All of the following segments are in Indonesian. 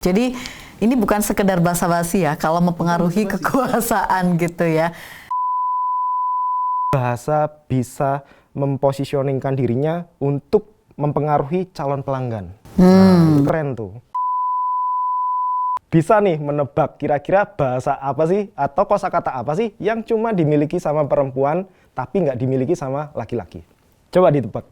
Jadi ini bukan sekedar basa-basi ya, kalau mempengaruhi kekuasaan gitu ya. Bahasa bisa mempositioningkan dirinya untuk mempengaruhi calon pelanggan. Itu keren tuh. Bisa nih menebak kira-kira bahasa apa sih atau kosakata apa sih yang cuma dimiliki sama perempuan tapi nggak dimiliki sama laki-laki. Coba ditebak.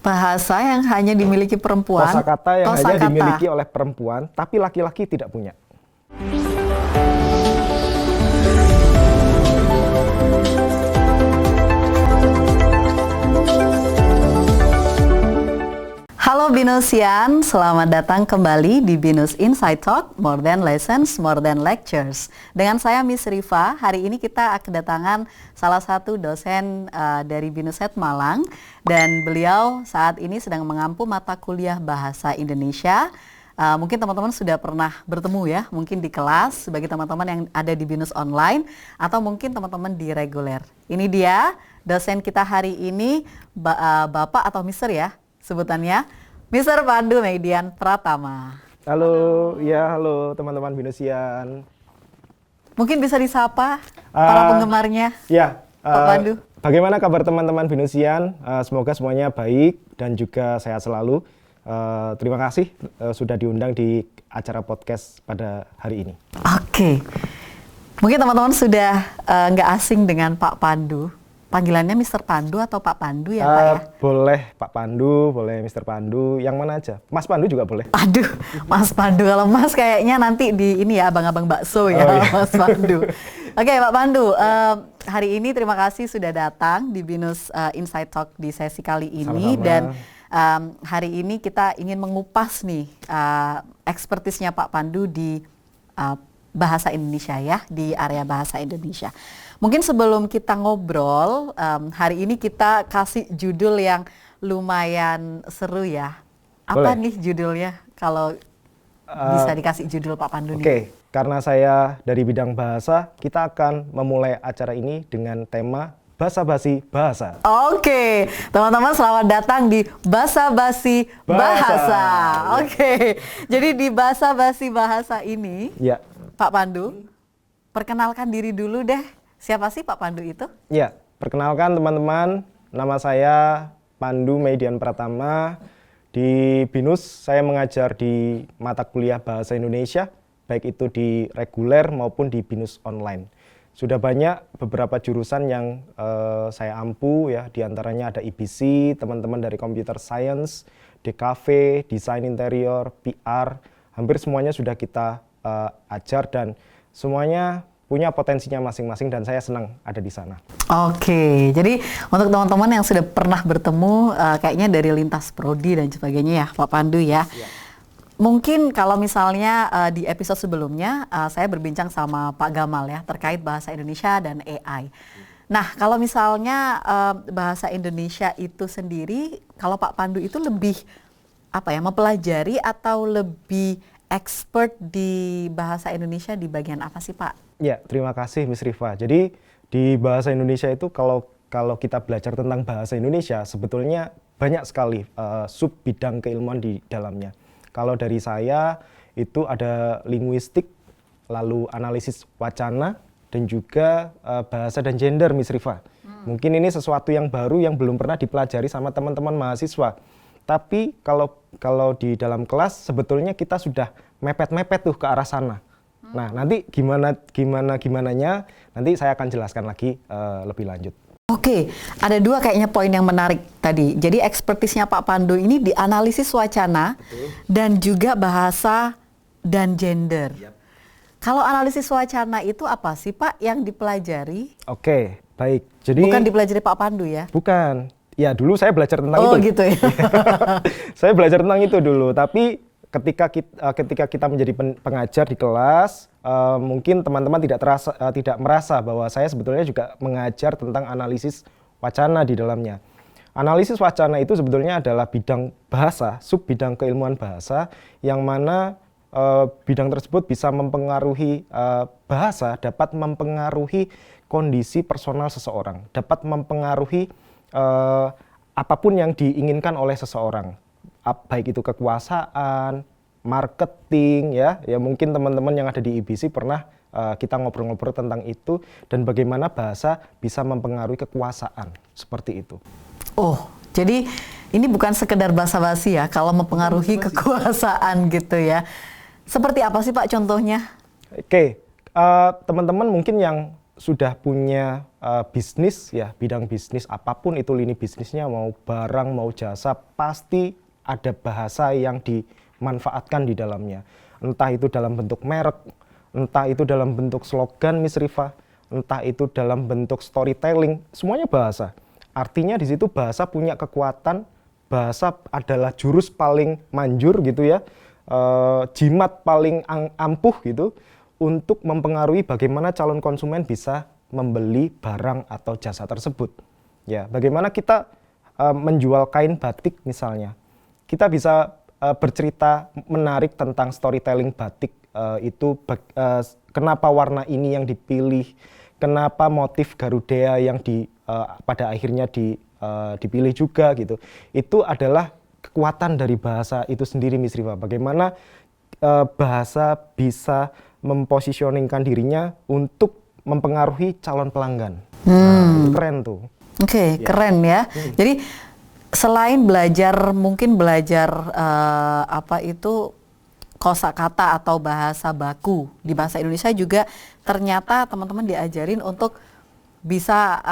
Bahasa yang hanya dimiliki perempuan. Kosakata yang hanya dimiliki oleh perempuan tapi laki-laki tidak punya. Halo Binusian, selamat datang kembali di Binus Inside Talk, More Than Lessons, More Than Lectures. Dengan saya Miss Rifa, hari ini kita kedatangan salah satu dosen dari Binuset Malang, dan beliau saat ini sedang mengampu mata kuliah Bahasa Indonesia. Mungkin teman-teman sudah pernah bertemu ya, mungkin di kelas bagi teman-teman yang ada di Binus Online, atau mungkin teman-teman di reguler. Ini dia dosen kita hari ini, Bapak atau Mister ya sebutannya, Mr. Pandu Median Pratama. Halo, ya halo teman-teman Binusian. Mungkin bisa disapa para penggemarnya. Ya, Pak Pandu. Bagaimana kabar teman-teman Binusian? Semoga semuanya baik dan juga sehat selalu. Terima kasih sudah diundang di acara podcast pada hari ini. Oke, mungkin teman-teman sudah nggak asing dengan Pak Pandu. Panggilannya Mr. Pandu atau Pak Pandu ya Pak ya? Boleh Pak Pandu, boleh Mr. Pandu, yang mana aja. Mas Pandu juga boleh. Aduh, Mas Pandu. Kalau Mas kayaknya nanti di ini ya, abang-abang bakso ya, iya. Mas Pandu. Oke Pak Pandu, hari ini terima kasih sudah datang di Binus Inside Talk di sesi kali ini. Sama-sama. Dan hari ini kita ingin mengupas nih ekspertisnya Pak Pandu di bahasa Indonesia ya, di area bahasa Indonesia. Mungkin sebelum kita ngobrol, hari ini kita kasih judul yang lumayan seru ya. Apa Boleh. nih judulnya kalau bisa dikasih judul Pak Pandu nih? Oke, karena saya dari bidang bahasa, kita akan memulai acara ini dengan tema Basa-basi Bahasa. Oke, teman-teman selamat datang di Basa-basi Bahasa. Oke, jadi di Basa-basi Bahasa ini, ya. Pak Pandu, perkenalkan diri dulu deh. Siapa sih Pak Pandu itu? Ya, perkenalkan teman-teman, nama saya Pandu Median Pratama. Di Binus saya mengajar di mata kuliah Bahasa Indonesia, baik itu di reguler maupun di Binus Online. Sudah banyak beberapa jurusan yang saya ampu ya, diantaranya ada IBC, teman-teman dari Computer Science, DKV, Desain Interior, PR, hampir semuanya sudah kita ajar dan semuanya punya potensinya masing-masing dan saya senang ada di sana. Oke, jadi untuk teman-teman yang sudah pernah bertemu kayaknya dari lintas prodi dan sebagainya ya Pak Pandu ya. Mungkin kalau misalnya di episode sebelumnya saya berbincang sama Pak Gamal ya terkait bahasa Indonesia dan AI. Nah kalau misalnya bahasa Indonesia itu sendiri, kalau Pak Pandu itu lebih apa ya, mempelajari atau lebih expert di bahasa Indonesia di bagian apa sih Pak? Ya, terima kasih Miss Rifa. Jadi di bahasa Indonesia itu kalau kita belajar tentang bahasa Indonesia sebetulnya banyak sekali sub bidang keilmuan di dalamnya. Kalau dari saya itu ada linguistik, lalu analisis wacana, dan juga bahasa dan gender Miss Rifa. Mungkin ini sesuatu yang baru yang belum pernah dipelajari sama teman-teman mahasiswa. Tapi kalau di dalam kelas sebetulnya kita sudah mepet-mepet tuh ke arah sana. Nah, nanti gimananya nanti saya akan jelaskan lagi lebih lanjut. Oke, ada dua kayaknya poin yang menarik tadi. Jadi ekspertisnya Pak Pandu ini di analisis wacana. Betul. Dan juga bahasa dan gender. Yep. Kalau analisis wacana itu apa sih Pak yang dipelajari? Oke, baik. Jadi bukan dipelajari Pak Pandu ya? Bukan. Ya, dulu saya belajar tentang itu. Oh, gitu ya. Saya belajar tentang itu dulu, tapi ketika kita menjadi pengajar di kelas, mungkin teman-teman tidak merasa bahwa saya sebetulnya juga mengajar tentang analisis wacana di dalamnya. Analisis wacana itu sebetulnya adalah bidang bahasa, sub bidang keilmuan bahasa, yang mana bidang tersebut bisa mempengaruhi bahasa, dapat mempengaruhi kondisi personal seseorang, dapat mempengaruhi apapun yang diinginkan oleh seseorang, baik itu kekuasaan, marketing ya. Ya mungkin teman-teman yang ada di IBC pernah kita ngobrol-ngobrol tentang itu dan bagaimana bahasa bisa mempengaruhi kekuasaan seperti itu. Oh, jadi ini bukan sekedar basa-basi ya kalau mempengaruhi kekuasaan gitu ya. Seperti apa sih Pak contohnya? Oke, teman-teman mungkin yang sudah punya bisnis ya, bidang bisnis apapun itu lini bisnisnya, mau barang mau jasa, pasti ada bahasa yang dimanfaatkan di dalamnya. Entah itu dalam bentuk merek, entah itu dalam bentuk slogan Miss Rifa, entah itu dalam bentuk storytelling, semuanya bahasa. Artinya di situ bahasa punya kekuatan, bahasa adalah jurus paling manjur gitu ya, jimat paling ampuh gitu untuk mempengaruhi bagaimana calon konsumen bisa membeli barang atau jasa tersebut. Ya, bagaimana kita menjual kain batik misalnya, kita bisa bercerita menarik tentang storytelling batik. Kenapa warna ini yang dipilih, kenapa motif Garuda yang pada akhirnya dipilih juga gitu. Itu adalah kekuatan dari bahasa itu sendiri Miss Rifa. Bagaimana bahasa bisa mempositioningkan dirinya untuk mempengaruhi calon pelanggan. Nah, itu keren tuh. Oke, keren ya. Jadi selain mungkin belajar kosakata atau bahasa baku di bahasa Indonesia, juga ternyata teman-teman diajarin untuk bisa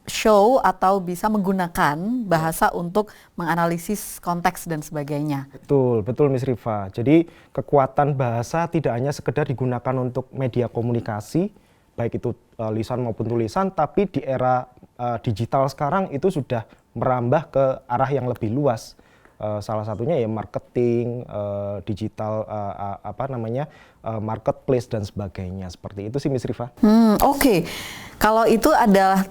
show atau bisa menggunakan bahasa untuk menganalisis konteks dan sebagainya. Betul Miss Rifa. Jadi kekuatan bahasa tidak hanya sekedar digunakan untuk media komunikasi, baik itu lisan maupun tulisan, tapi di era digital sekarang itu sudah merambah ke arah yang lebih luas. Salah satunya ya marketing, digital, marketplace dan sebagainya. Seperti itu sih Miss Rifa. Oke. Kalau itu adalah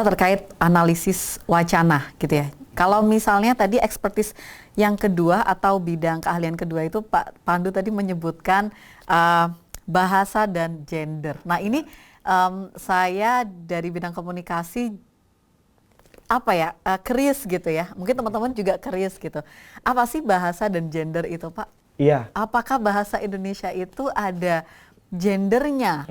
terkait analisis wacana gitu ya. Kalau misalnya tadi expertise yang kedua atau bidang keahlian kedua itu Pak Pandu tadi menyebutkan bahasa dan gender. Nah ini saya dari bidang komunikasi curious gitu ya. Mungkin teman-teman juga curious gitu. Apa sih bahasa dan gender itu Pak? Iya. Apakah bahasa Indonesia itu ada gendernya?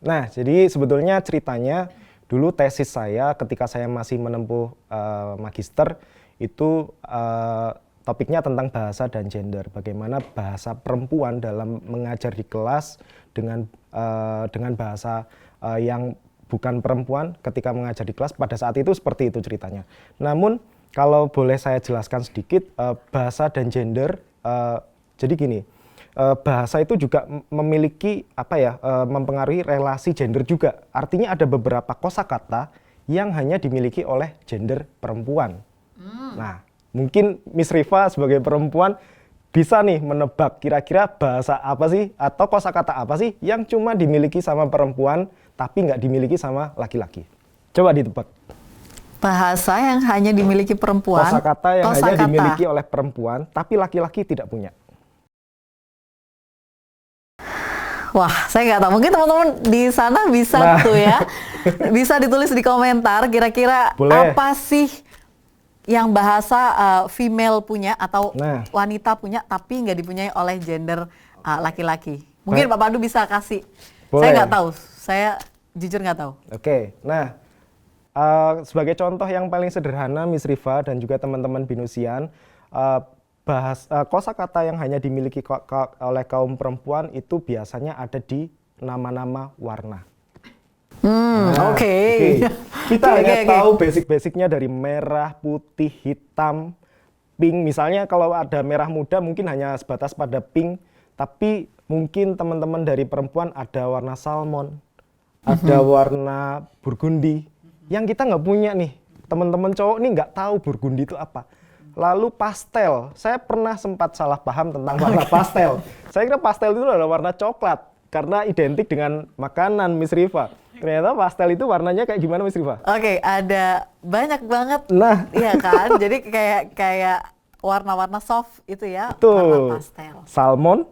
Nah, jadi sebetulnya ceritanya dulu tesis saya ketika saya masih menempuh magister itu topiknya tentang bahasa dan gender. Bagaimana bahasa perempuan dalam mengajar di kelas dengan bahasa yang bukan perempuan ketika mengajar di kelas pada saat itu seperti itu ceritanya. Namun kalau boleh saya jelaskan sedikit bahasa dan gender, jadi gini, bahasa itu juga memiliki mempengaruhi relasi gender juga. Artinya ada beberapa kosakata yang hanya dimiliki oleh gender perempuan. Nah, mungkin Miss Rifa sebagai perempuan bisa nih menebak kira-kira bahasa apa sih atau kosakata apa sih yang cuma dimiliki sama perempuan tapi nggak dimiliki sama laki-laki. Coba ditebak. Bahasa yang hanya dimiliki perempuan. Kosakata yang hanya dimiliki oleh perempuan tapi laki-laki tidak punya. Wah, saya nggak tahu. Mungkin teman-teman di sana bisa tuh ya. Bisa ditulis di komentar kira-kira apa sih yang bahasa female punya atau wanita punya tapi nggak dipunyai oleh gender laki-laki. Mungkin Pak Pandu bisa kasih. Saya nggak tahu. Saya jujur nggak tahu. Oke, nah sebagai contoh yang paling sederhana Miss Rifa dan juga teman-teman Binusian, kosakata yang hanya dimiliki oleh kaum perempuan itu biasanya ada di nama-nama warna. Oke. Kita hanya tahu basic-basicnya dari merah, putih, hitam, pink. Misalnya kalau ada merah muda mungkin hanya sebatas pada pink, tapi mungkin teman-teman dari perempuan ada warna salmon, ada warna burgundi, yang kita nggak punya nih. Teman-teman cowok nih nggak tahu burgundi itu apa. Lalu pastel, saya pernah sempat salah paham tentang warna pastel. Saya kira pastel itu adalah warna coklat karena identik dengan makanan Miss Rifa. Ternyata pastel itu warnanya kayak gimana Miss Rifa? Oke, ada banyak banget. Nah, iya kan? Jadi kayak warna-warna soft itu ya, warna pastel. Salmon.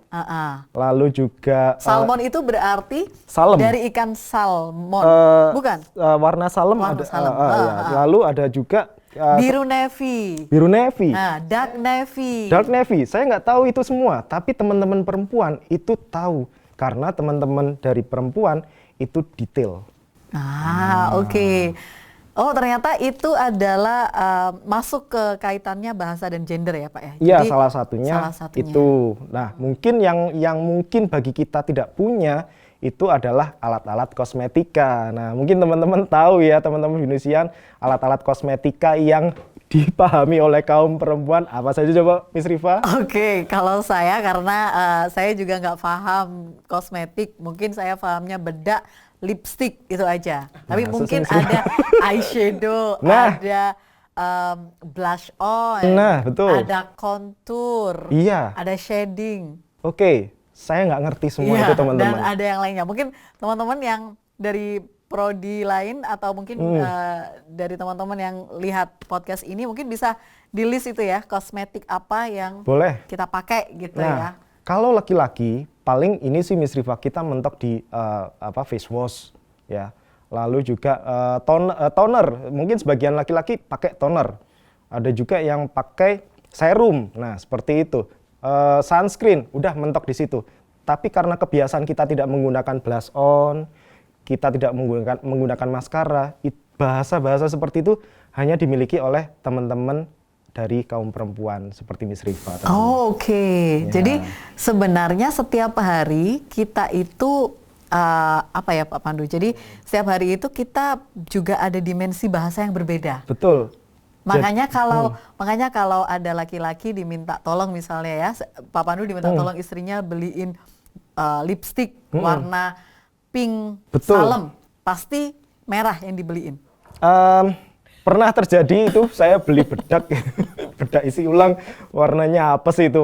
Lalu juga salmon itu berarti dari ikan salmon, bukan? Warna salem ada. salem. Lalu ada juga Biru navy. Biru navy. Nah, dark navy. Dark navy, saya nggak tahu itu semua, tapi teman-teman perempuan itu tahu karena teman-teman dari perempuan itu detail. Oke. Oh, ternyata itu adalah masuk ke kaitannya bahasa dan gender ya, Pak ya? Iya, Jadi, salah satunya itu. Nah, mungkin yang mungkin bagi kita tidak punya itu adalah alat-alat kosmetika. Nah, mungkin teman-teman tahu ya, teman-teman Venusian, alat-alat kosmetika yang dipahami oleh kaum perempuan apa saja coba, Miss Rifa? Oke, kalau saya karena saya juga nggak paham kosmetik, mungkin saya pahamnya bedak, lipstick itu aja. Tapi mungkin ada eyeshadow, ada blush on, betul. ada contour, ada shading. Oke, saya nggak ngerti semua itu teman-teman. Dan ada yang lainnya. Mungkin teman-teman yang dari prodi lain atau mungkin dari teman-teman yang lihat podcast ini mungkin bisa di list itu ya, kosmetik apa yang kita pakai gitu ya. Kalau laki-laki paling ini sih Miss Rifa, kita mentok di face wash ya. Lalu juga toner. Mungkin sebagian laki-laki pakai toner. Ada juga yang pakai serum. Nah, seperti itu. Sunscreen udah mentok di situ. Tapi karena kebiasaan kita tidak menggunakan blush on, kita tidak menggunakan maskara, bahasa-bahasa seperti itu hanya dimiliki oleh teman-teman dari kaum perempuan seperti Miss Rifa. Oke. Ya. Jadi sebenarnya setiap hari kita itu apa ya Pak Pandu? Jadi setiap hari itu kita juga ada dimensi bahasa yang berbeda. Betul. Makanya kalau ada laki-laki diminta tolong misalnya ya, Pak Pandu diminta tolong istrinya beliin lipstick warna pink salem, pasti merah yang dibeliin. Pernah terjadi itu, saya beli bedak, bedak isi ulang, warnanya apa sih itu?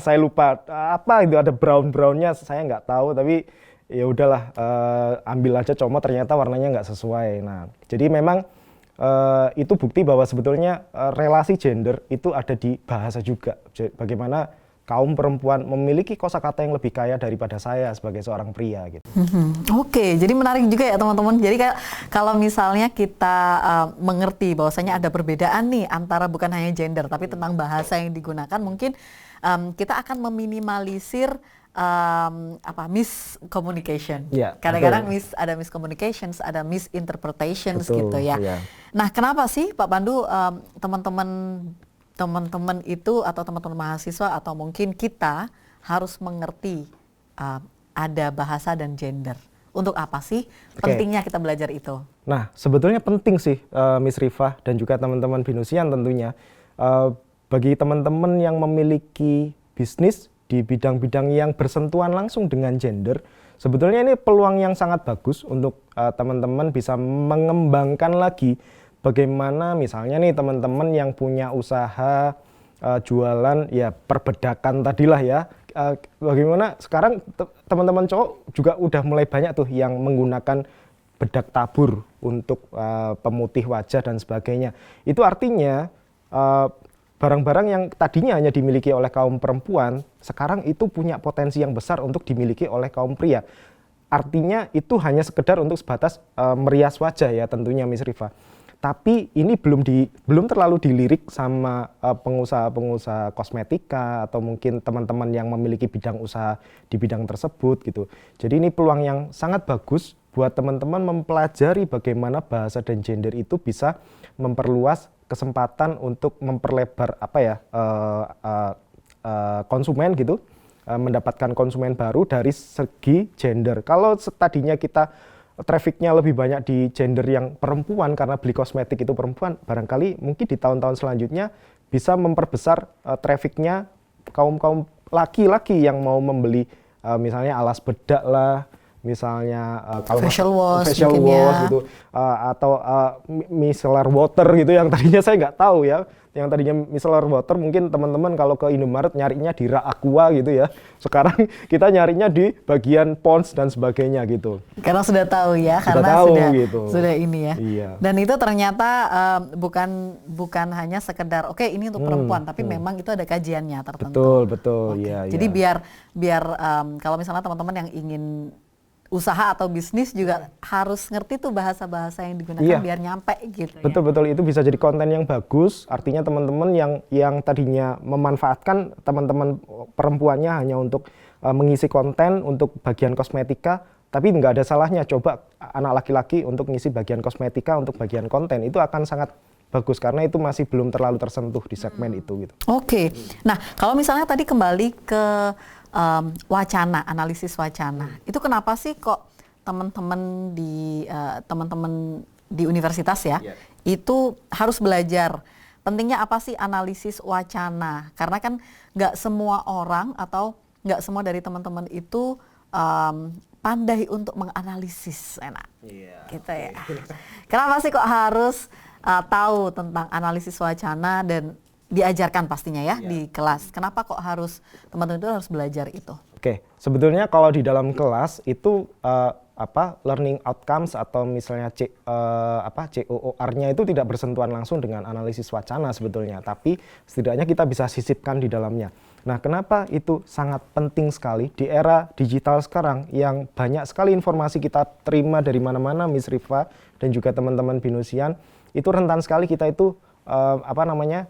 Saya lupa. Apa itu, ada brown-brownnya, saya nggak tahu, tapi ya udahlah, ambil aja comot, ternyata warnanya nggak sesuai. Nah, jadi memang itu bukti bahwa sebetulnya relasi gender itu ada di bahasa juga. Bagaimana kaum perempuan memiliki kosakata yang lebih kaya daripada saya sebagai seorang pria gitu. Oke, jadi menarik juga ya teman-teman. Jadi kalau misalnya kita mengerti bahwasanya ada perbedaan nih antara bukan hanya gender tapi tentang bahasa yang digunakan, mungkin kita akan meminimalisir miscommunication. Kadang-kadang ada miscommunications, ada misinterpretations gitu ya. Nah, kenapa sih Pak Pandu teman-teman itu atau teman-teman mahasiswa atau mungkin kita harus mengerti ada bahasa dan gender. Untuk apa sih pentingnya kita belajar itu? Nah, sebetulnya penting sih Miss Rifa dan juga teman-teman Venusian tentunya. Bagi teman-teman yang memiliki bisnis di bidang-bidang yang bersentuhan langsung dengan gender, sebetulnya ini peluang yang sangat bagus untuk teman-teman bisa mengembangkan lagi bagaimana misalnya nih teman-teman yang punya usaha jualan ya perbedakan tadilah ya, bagaimana sekarang teman-teman cowok juga udah mulai banyak tuh yang menggunakan bedak tabur untuk pemutih wajah dan sebagainya. Itu artinya barang-barang yang tadinya hanya dimiliki oleh kaum perempuan sekarang itu punya potensi yang besar untuk dimiliki oleh kaum pria. Artinya itu hanya sekedar untuk sebatas merias wajah ya tentunya Miss Rifa. Tapi ini belum terlalu dilirik sama pengusaha-pengusaha kosmetika atau mungkin teman-teman yang memiliki bidang usaha di bidang tersebut gitu. Jadi ini peluang yang sangat bagus buat teman-teman mempelajari bagaimana bahasa dan gender itu bisa memperluas kesempatan untuk memperlebar konsumen gitu, mendapatkan konsumen baru dari segi gender. Kalau tadinya kita trafficnya lebih banyak di gender yang perempuan karena beli kosmetik itu perempuan, barangkali mungkin di tahun-tahun selanjutnya bisa memperbesar trafficnya kaum laki-laki yang mau membeli misalnya alas bedak lah, misalnya facial wash gitu, atau micellar water gitu yang tadinya saya nggak tahu ya. Yang tadinya micellar water mungkin teman-teman kalau ke Indomaret nyarinya di rak aqua gitu ya. Sekarang kita nyarinya di bagian Pond's dan sebagainya gitu. Karena sudah tahu ya, sudah ini ya. Iya. Dan itu ternyata bukan hanya sekedar oke, ini untuk perempuan, tapi memang itu ada kajiannya tertentu. Betul, iya. Jadi biar kalau misalnya teman-teman yang ingin usaha atau bisnis juga harus ngerti tuh bahasa-bahasa yang digunakan biar nyampe gitu. Betul-betul itu bisa jadi konten yang bagus. Artinya teman-teman yang tadinya memanfaatkan teman-teman perempuannya hanya untuk mengisi konten untuk bagian kosmetika, tapi nggak ada salahnya coba anak laki-laki untuk ngisi bagian kosmetika untuk bagian konten, itu akan sangat bagus karena itu masih belum terlalu tersentuh di segmen itu gitu. Oke. Nah, kalau misalnya tadi kembali ke wacana, analisis wacana. Itu kenapa sih kok teman-teman di universitas ya, itu harus belajar pentingnya apa sih analisis wacana? Karena kan nggak semua orang atau nggak semua dari teman-teman itu pandai untuk menganalisis, gitu ya. Kenapa sih kok harus tahu tentang analisis wacana dan diajarkan pastinya ya di kelas? Kenapa kok harus teman-teman itu harus belajar itu? Oke, sebetulnya kalau di dalam kelas itu learning outcomes atau misalnya COOR-nya itu tidak bersentuhan langsung dengan analisis wacana sebetulnya, tapi setidaknya kita bisa sisipkan di dalamnya. Nah, kenapa itu sangat penting sekali di era digital sekarang yang banyak sekali informasi kita terima dari mana-mana, Miss Rifa dan juga teman-teman Binusian, itu rentan sekali kita itu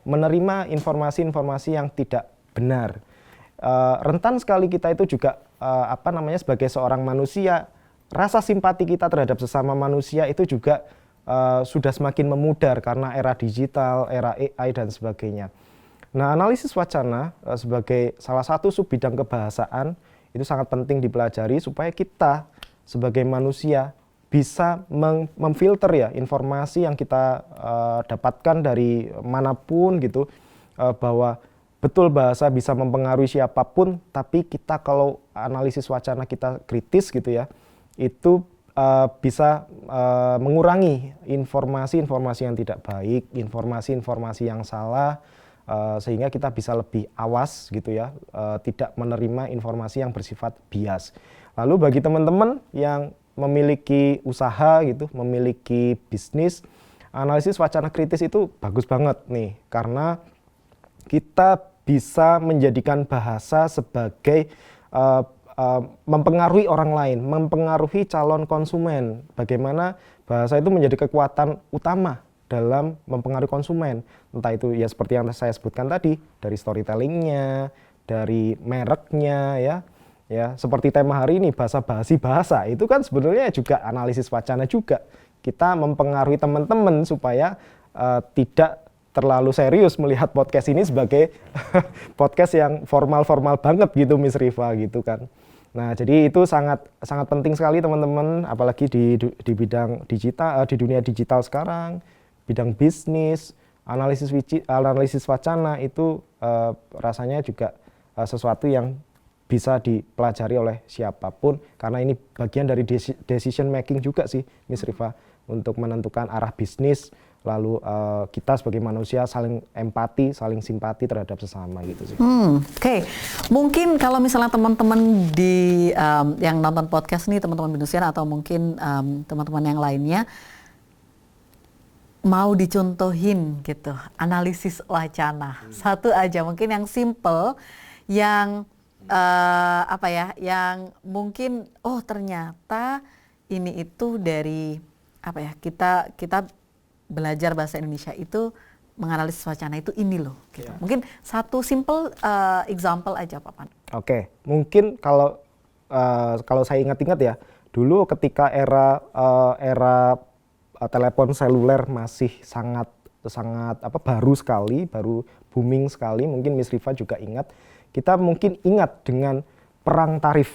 menerima informasi-informasi yang tidak benar. Rentan sekali kita itu juga sebagai seorang manusia, rasa simpati kita terhadap sesama manusia itu juga sudah semakin memudar karena era digital, era AI dan sebagainya. Nah, analisis wacana sebagai salah satu sub bidang kebahasaan itu sangat penting dipelajari supaya kita sebagai manusia bisa memfilter ya informasi yang kita dapatkan dari manapun gitu, bahwa betul bahasa bisa mempengaruhi siapapun, tapi kita kalau analisis wacana kita kritis gitu ya, itu bisa mengurangi informasi-informasi yang tidak baik, informasi-informasi yang salah, sehingga kita bisa lebih awas gitu ya, tidak menerima informasi yang bersifat bias. Lalu bagi teman-teman yang memiliki usaha gitu, memiliki bisnis, analisis wacana kritis itu bagus banget nih, karena kita bisa menjadikan bahasa sebagai mempengaruhi orang lain, mempengaruhi calon konsumen. Bagaimana bahasa itu menjadi kekuatan utama dalam mempengaruhi konsumen. Entah itu ya seperti yang saya sebutkan tadi, dari storytellingnya, dari mereknya ya, seperti tema hari ini bahasa basi bahasa, itu kan sebenarnya juga analisis wacana juga. Kita mempengaruhi teman-teman supaya tidak terlalu serius melihat podcast ini sebagai podcast yang formal-formal banget gitu, Miss Rifa gitu kan. Nah, jadi itu sangat penting sekali teman-teman, apalagi di bidang digital, di dunia digital sekarang, bidang bisnis, analisis wacana itu rasanya juga sesuatu yang bisa dipelajari oleh siapapun, karena ini bagian dari decision making juga sih, Miss Rifa, untuk menentukan arah bisnis. Lalu kita sebagai manusia saling empati, saling simpati terhadap sesama gitu sih. Oke. Mungkin kalau misalnya teman-teman di yang nonton podcast nih, teman-teman Binusian atau mungkin teman-teman yang lainnya mau dicontohin gitu, analisis wacana. Satu aja mungkin yang simple, yang yang mungkin ternyata ini itu dari kita belajar bahasa Indonesia itu menganalisis wacana itu ini loh gitu. Mungkin satu simple example aja Pak Pan. Oke, mungkin kalau saya ingat-ingat ya, dulu ketika era telepon seluler masih sangat baru sekali, baru booming sekali, mungkin Miss Rifa juga ingat. Kita mungkin ingat dengan perang tarif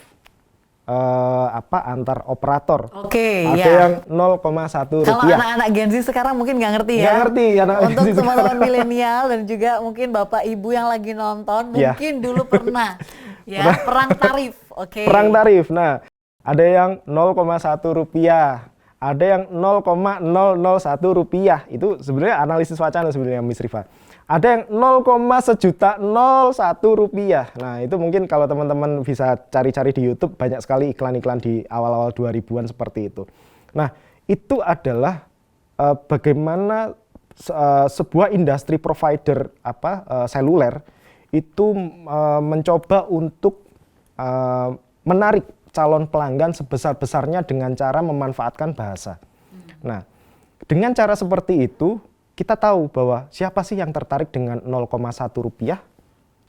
antar operator. Ada yang 0,1 rupiah. Kalau anak-anak Gen Z sekarang mungkin nggak ngerti ya. Nggak ngerti Untuk teman-teman milenial dan juga mungkin bapak ibu yang lagi nonton, mungkin dulu pernah ya perang tarif. Perang tarif. Nah, ada yang 0,1 rupiah. Ada yang 0,001 rupiah. Itu sebenarnya analisis wacana sebenarnya, Miss Rifa. Ada yang 0,101 rupiah. Nah, itu mungkin kalau teman-teman bisa cari-cari di YouTube, banyak sekali iklan-iklan di awal-awal 2000-an seperti itu. Nah, itu adalah bagaimana sebuah industri provider seluler itu mencoba untuk menarik calon pelanggan sebesar-besarnya dengan cara memanfaatkan bahasa. Nah, dengan cara seperti itu, kita tahu bahwa siapa sih yang tertarik dengan 0,1 rupiah,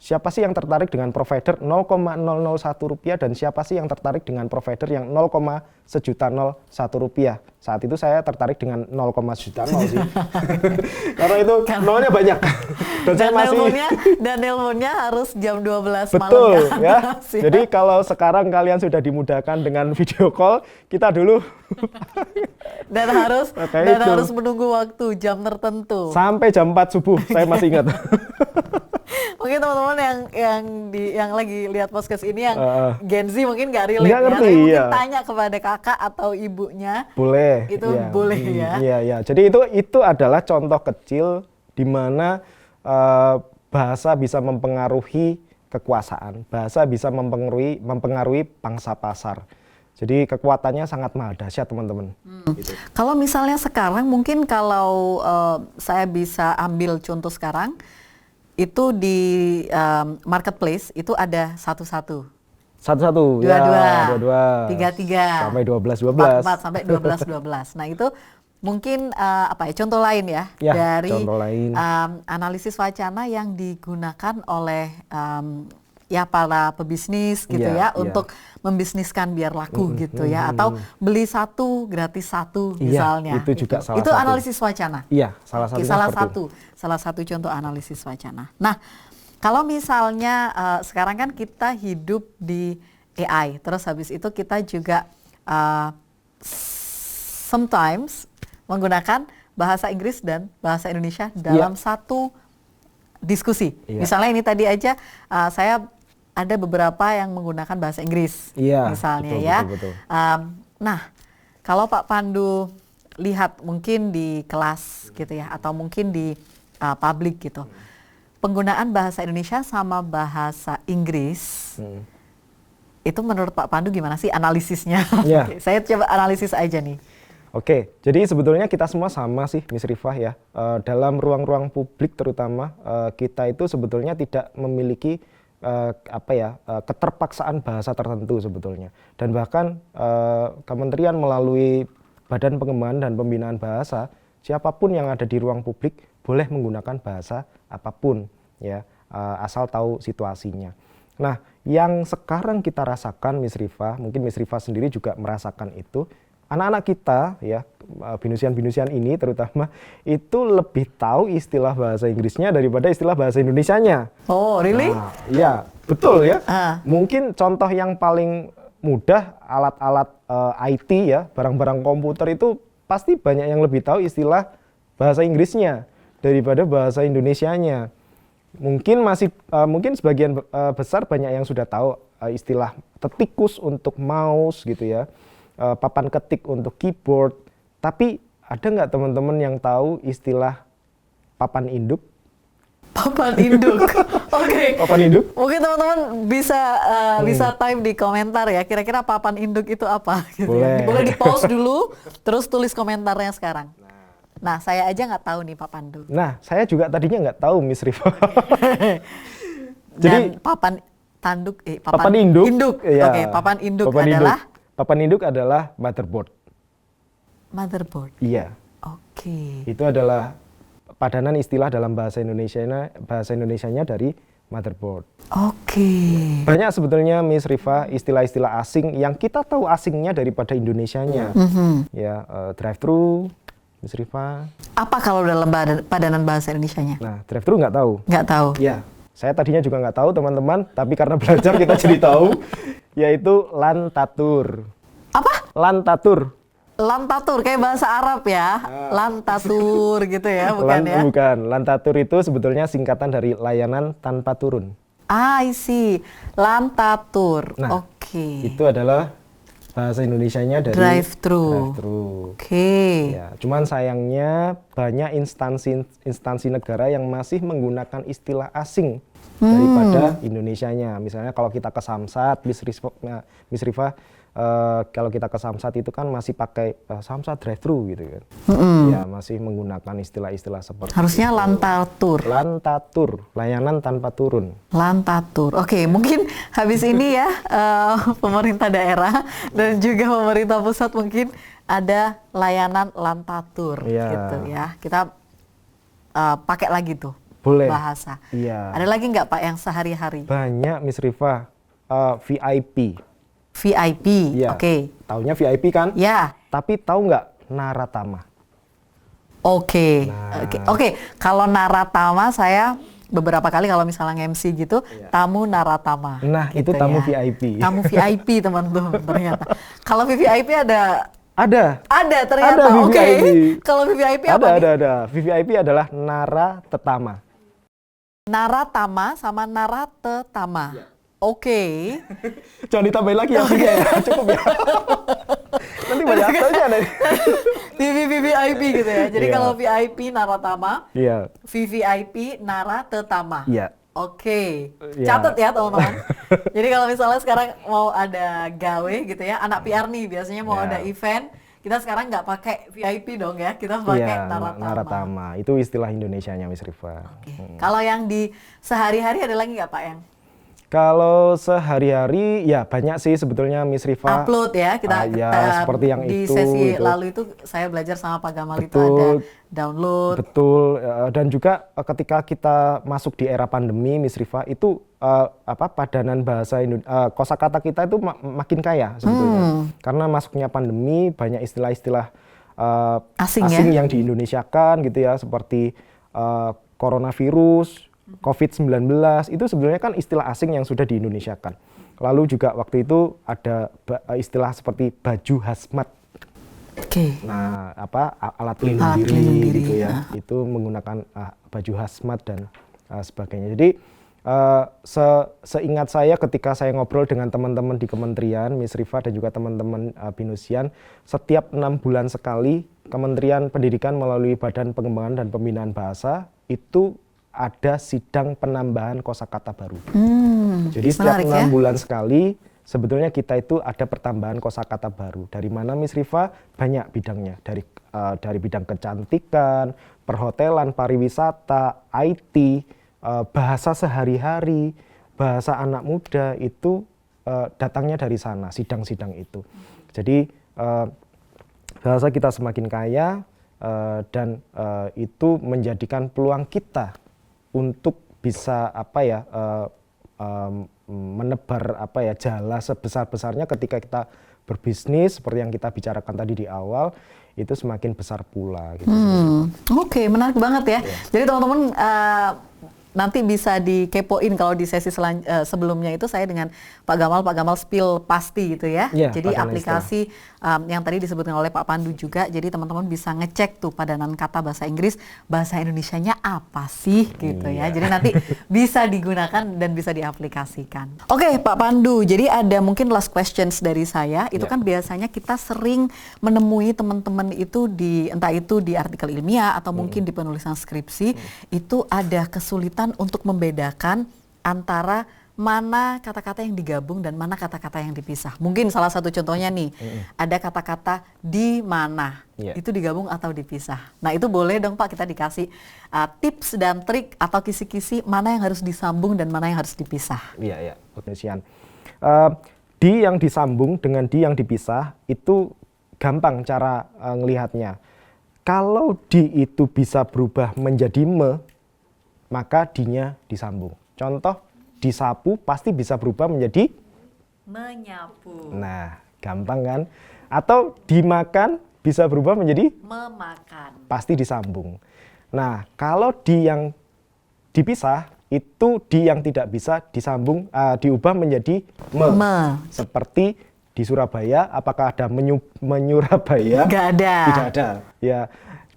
siapa sih yang tertarik dengan provider 0,001 rupiah, dan siapa sih yang tertarik dengan provider yang 0,101 rupiah. Saat itu saya tertarik dengan 0,100 sih. Karena itu nolnya banyak. Dan saya masih ilmunya harus jam 12 malam. Betul ya. Jadi kalau sekarang kalian sudah dimudahkan dengan video call, kita dulu dan harus menunggu waktu jam tertentu. Sampai jam 4 subuh, saya masih ingat. Mungkin teman-teman yang lagi lihat podcast ini yang Gen Z mungkin nggak relate nggak ngerti, ya, tapi mungkin iya. tanya kepada kakak atau ibunya. Boleh. Itu iya. boleh ya. Iya, iya. Jadi itu adalah contoh kecil di mana bahasa bisa mempengaruhi kekuasaan, bahasa bisa mempengaruhi pangsa pasar. Jadi kekuatannya sangat mahal dahsyat, teman-teman. Gitu. Kalau misalnya sekarang, mungkin kalau saya bisa ambil contoh sekarang, itu di marketplace itu ada satu-satu. Satu-satu, dua-dua, ya, tiga-tiga, sampai 12-12. 4 sampai 12-12. Nah itu mungkin contoh lain ya, dari contoh lain. Analisis wacana yang digunakan oleh ya para pebisnis gitu untuk membisniskan biar laku gitu ya, atau beli satu gratis satu misalnya. Itu juga salah itu satu. analisis wacana. Iya, salah satu contoh analisis wacana. Nah, kalau misalnya sekarang kan kita hidup di AI, terus habis itu kita juga sometimes menggunakan bahasa Inggris dan bahasa Indonesia dalam satu diskusi. Misalnya ini tadi aja saya ada beberapa yang menggunakan bahasa Inggris, misalnya betul. Nah, kalau Pak Pandu lihat mungkin di kelas gitu ya, atau mungkin di publik gitu, penggunaan bahasa Indonesia sama bahasa Inggris, itu menurut Pak Pandu gimana sih analisisnya? Saya coba analisis aja nih. Oke, jadi sebetulnya kita semua sama sih, Miss Rifah ya. Dalam ruang-ruang publik terutama, kita itu sebetulnya tidak memiliki keterpaksaan bahasa tertentu sebetulnya. Dan bahkan Kementerian melalui Badan Pengembangan dan Pembinaan Bahasa, siapapun yang ada di ruang publik boleh menggunakan bahasa apapun ya, asal tahu situasinya. Nah, yang sekarang kita rasakan, Miss Rifah, mungkin Miss Rifah sendiri juga merasakan itu, anak-anak kita ya, binusian-binusian ini terutama, itu lebih tahu istilah bahasa Inggrisnya daripada istilah bahasa Indonesianya. Oh, really? Nah, ya, betul ya. Mungkin contoh yang paling mudah, alat-alat IT ya, barang-barang komputer itu pasti banyak yang lebih tahu istilah bahasa Inggrisnya daripada bahasa Indonesianya. Mungkin mungkin sebagian besar banyak yang sudah tahu istilah tetikus untuk mouse gitu ya, papan ketik untuk keyboard. Tapi ada nggak teman-teman yang tahu istilah papan induk? Papan induk. Oke. Papan induk? Mungkin teman-teman bisa type di komentar ya, kira-kira papan induk itu apa gitu. Boleh. Boleh di-pause dulu terus tulis komentarnya sekarang. Nah, saya aja nggak tahu nih Pak Pandu. Nah, saya juga tadinya nggak tahu, Miss Riva. Jadi papan induk. Ya. Oke, papan induk adalah? Papan induk adalah motherboard. Motherboard? Iya. Oke. Itu adalah padanan istilah dalam bahasa Indonesianya dari motherboard. Oke. Banyak sebetulnya, Miss Riva, istilah-istilah asing yang kita tahu asingnya daripada Indonesianya. Ya, drive-thru, Miss Riva. Apa kalau dalam padanan bahasa Indonesianya? Nah, drive-thru nggak tahu. Nggak tahu. Ya, saya tadinya juga nggak tahu, teman-teman. Tapi karena belajar kita jadi tahu, yaitu lantatur. Apa? Lantatur. Lantatur, kayak bahasa Arab ya. Lantatur gitu ya, bukan ya? Bukan. Lantatur itu sebetulnya singkatan dari layanan tanpa turun. I see. Lantatur. Nah, Oke. itu adalah bahasa Indonesianya dari drive-thru. Oke. Ya, cuman sayangnya banyak instansi negara yang masih menggunakan istilah asing daripada Indonesianya. Misalnya kalau kita ke Samsat, Miss Riva, kalau kita ke Samsat itu kan masih pakai Samsat drive-thru gitu kan. Ya, masih menggunakan istilah-istilah seperti Harusnya itu. lantatur. Lantatur, layanan tanpa turun. Lantatur. Oke, mungkin habis ini ya pemerintah daerah dan juga pemerintah pusat mungkin ada layanan lantatur gitu ya. Kita pakai lagi tuh Boleh. bahasa. Iya. Ada lagi nggak Pak yang sehari-hari? Banyak Miss Rifa, VIP. VIP, Iya. oke. Taunya VIP kan? Ya, Tapi tahu nggak Naratama? oke. Nah. Oke. Kalau Naratama saya beberapa kali kalau misalnya MC gitu, tamu Naratama. Nah, gitu itu tamu ya. VIP. Tamu VIP teman-teman ternyata. Kalau VVIP ada Ada ternyata. Oke. VVIP. Kalau VVIP apa nih? Ada. VVIP adalah Naratetama. Naratama sama Naratetama. Oke. Jangan ditambahin lagi ya, cukup ya. Nanti banyak aja deh. VVIP gitu ya. Jadi Iya. kalau VIP Naratama, Iya. VVIP Naratetama. Iya. Oke, Iya. catat ya teman-teman. Jadi kalau misalnya sekarang mau ada gawe gitu ya, anak PR nih biasanya mau Iya. ada event, kita sekarang nggak pakai VIP dong ya, kita pakai Iya, Naratama. Naratama. Itu istilah Indonesianya, Miss Rifa. Oke. Kalau yang di sehari-hari ada lagi nggak Pak yang Kalau sehari-hari ya banyak sih sebetulnya Miss Rifa. upload ya? Kita ya, seperti yang di itu, sesi gitu. lalu itu saya belajar sama Pak Gamal itu Betul. ada download. Betul, dan juga ketika kita masuk di era pandemi, Miss Rifa, itu padanan bahasa kosakata kita itu makin kaya sebetulnya. Karena masuknya pandemi, banyak istilah-istilah Asing ya? yang diindonesiakan gitu ya, seperti coronavirus, COVID-19, itu sebenarnya kan istilah asing yang sudah diindonesiakan. Lalu juga waktu itu ada istilah seperti baju hazmat. Oke. Nah, alat pelindung diri gitu ya. Itu menggunakan baju hazmat dan sebagainya. Jadi seingat saya ketika saya ngobrol dengan teman-teman di kementerian, Miss Rifa dan juga teman-teman Binusian, setiap 6 bulan sekali Kementerian Pendidikan melalui Badan Pengembangan dan Pembinaan Bahasa itu ada sidang penambahan kosakata baru. Jadi setiap menarik 6 ya? bulan sekali sebetulnya kita itu ada pertambahan kosakata baru. Dari mana Miss Rifa? Banyak bidangnya. Dari bidang kecantikan, perhotelan, pariwisata, IT, bahasa sehari-hari, bahasa anak muda itu datangnya dari sana, sidang-sidang itu. Jadi bahasa kita semakin kaya dan itu menjadikan peluang kita untuk bisa menebar jala sebesar-besarnya ketika kita berbisnis seperti yang kita bicarakan tadi di awal, itu semakin besar pula gitu. Oke, menarik banget ya. Jadi teman-teman nanti bisa dikepoin kalau di sesi sebelumnya itu saya dengan Pak Gamal spill pasti gitu ya. Iya, Jadi padanan aplikasi yang tadi disebutkan oleh Pak Pandu juga, jadi teman-teman bisa ngecek tuh padanan kata bahasa Inggris, bahasa Indonesianya apa sih gitu ya. Jadi nanti bisa digunakan dan bisa diaplikasikan. Oke Pak Pandu, jadi ada mungkin last questions dari saya, itu kan biasanya kita sering menemui teman-teman itu entah itu di artikel ilmiah atau mungkin di penulisan skripsi, itu ada kesulitan untuk membedakan antara mana kata-kata yang digabung dan mana kata-kata yang dipisah. Mungkin salah satu contohnya nih, ada kata-kata di mana, itu digabung atau dipisah. Nah itu boleh dong Pak kita dikasih tips dan trik atau kisi-kisi mana yang harus disambung dan mana yang harus dipisah. Iya, Indonesian. Di yang disambung dengan di yang dipisah itu gampang cara ngelihatnya. Kalau di itu bisa berubah menjadi maka dinya disambung. Contoh, disapu pasti bisa berubah menjadi menyapu. Nah, gampang kan? Atau dimakan bisa berubah menjadi memakan. Pasti disambung. Nah, kalau di yang dipisah itu di yang tidak bisa disambung diubah menjadi Seperti di Surabaya, apakah ada menyurabaya? Nggak ada. Tidak ada. Ya.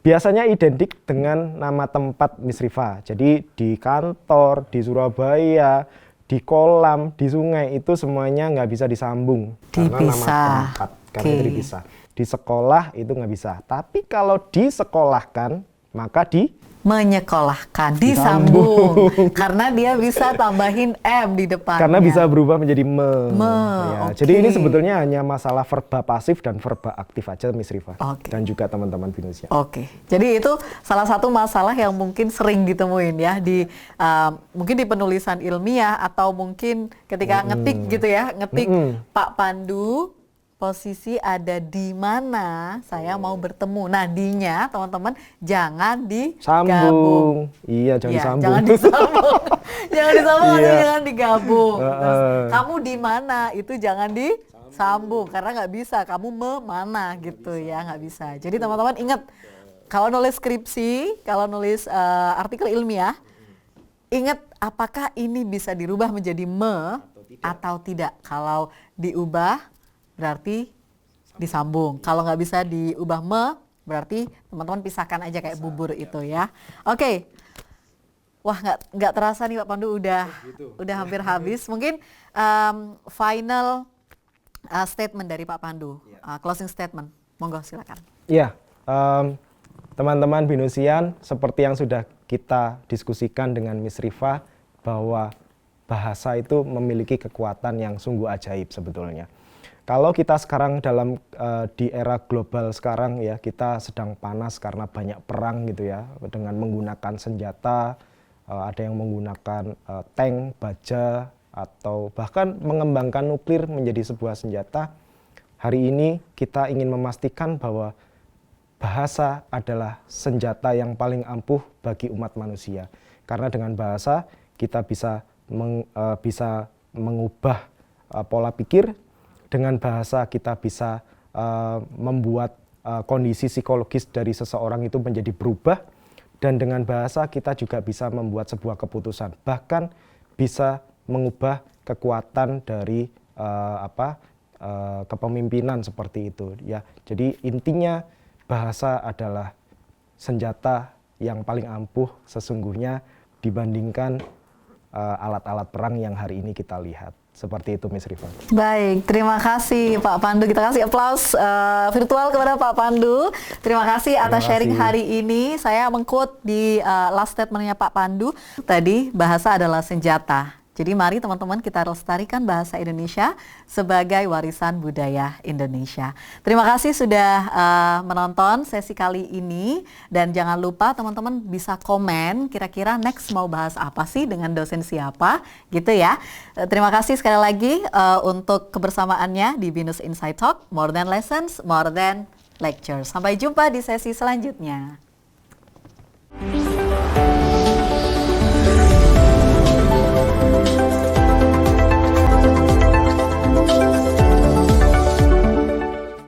Biasanya identik dengan nama tempat Miss Rifa. Jadi di kantor, di Surabaya, di kolam, di sungai itu semuanya nggak bisa disambung. Karena nama tempat, karena itu dipisah. Di sekolah itu nggak bisa. Tapi kalau disekolahkan, maka menyekolahkan, disambung. Karena dia bisa tambahin M di depannya. Karena bisa berubah menjadi ya. Okay. Jadi ini sebetulnya hanya masalah verba pasif dan verba aktif aja, Miss Rifa. Okay. Dan juga teman-teman Binusian. Oke. Jadi itu salah satu masalah yang mungkin sering ditemuin ya di mungkin di penulisan ilmiah atau mungkin ketika ngetik gitu ya, ngetik Pak Pandu posisi ada di mana saya mau bertemu. Nah, dinya teman-teman jangan digabung. Iya, jangan disambung. Jangan disambung. Jangan disambung atau Iya. jangan digabung. Terus, kamu di mana itu jangan disambung karena nggak bisa. Kamu mana gitu ya, nggak bisa. Jadi teman-teman ingat kalau nulis skripsi, kalau nulis artikel ilmiah, ingat apakah ini bisa dirubah menjadi atau tidak. Kalau diubah berarti disambung. Kalau nggak bisa diubah berarti teman-teman pisahkan aja kayak bubur itu ya. Oke. Wah, nggak terasa nih Pak Pandu udah hampir habis. Mungkin final statement dari Pak Pandu, closing statement. Monggo silakan. Iya, teman-teman Binusian, seperti yang sudah kita diskusikan dengan Miss Rifa, bahwa bahasa itu memiliki kekuatan yang sungguh ajaib sebetulnya. Kalau kita sekarang di era global sekarang ya, kita sedang panas karena banyak perang gitu ya, dengan menggunakan senjata, ada yang menggunakan tank, baja, atau bahkan mengembangkan nuklir menjadi sebuah senjata. Hari ini kita ingin memastikan bahwa bahasa adalah senjata yang paling ampuh bagi umat manusia. Karena dengan bahasa kita bisa mengubah pola pikir. Dengan bahasa kita bisa membuat kondisi psikologis dari seseorang itu menjadi berubah, dan dengan bahasa kita juga bisa membuat sebuah keputusan, bahkan bisa mengubah kekuatan dari kepemimpinan seperti itu ya. Jadi intinya bahasa adalah senjata yang paling ampuh sesungguhnya dibandingkan alat-alat perang yang hari ini kita lihat. Seperti itu, Miss Rifa. Baik, terima kasih Pak Pandu. Kita kasih aplaus virtual kepada Pak Pandu. Terima kasih atas sharing hari ini. Saya meng-quote di last statement-nya Pak Pandu. Tadi, bahasa adalah senjata. Jadi mari teman-teman kita lestarikan bahasa Indonesia sebagai warisan budaya Indonesia. Terima kasih sudah menonton sesi kali ini, dan jangan lupa teman-teman bisa komen kira-kira next mau bahas apa sih dengan dosen siapa gitu ya. Terima kasih sekali lagi untuk kebersamaannya di Binus Insight Talk, more than lessons, more than lectures. Sampai jumpa di sesi selanjutnya.